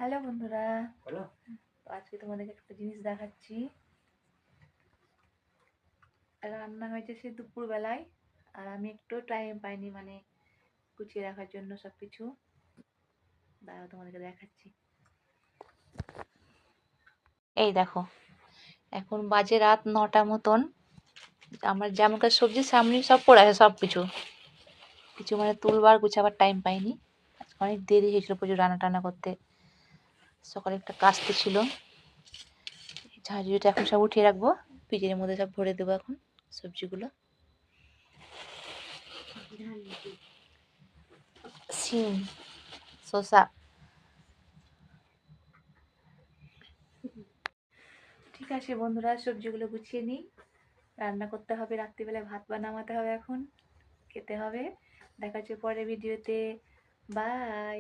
Hello বন্ধুরা, তো আজকে তোমাদেরকে একটা জিনিস দেখাচ্ছি। রান্না হয়েছে সে দুপুরবেলায়, আর আমি একটু টাইম পাইনি মানে গুছিয়ে রাখার জন্য সবকিছু। দাঁড়াও তোমাদেরকে দেখাচ্ছি। এই দেখো, এখন বাজে রাত 9টা মতন। আমার যেমনকার সবজি সামনে সব পড়ে আছে, সব কিছু মানে তুলবার গুছাবার টাইম পাইনি। অনেক দেরি হয়েছিল প্রচুর রান্না টান্না করতে। সকালে একটা কাস্তে ছিল, ঝাঁঝরিটা এখন সব উঠিয়ে রাখবো, ফ্রিজের মধ্যে সব ভরে দেবো এখন সবজিগুলো। সিম, শসা। ঠিক আছে বন্ধুরা, সবজিগুলো গুছিয়ে নিই। রান্না করতে হবে, রাত্রিবেলায় ভাত বানাতে হবে, এখন খেতে হবে। দেখা হচ্ছে পরের ভিডিওতে। বাই।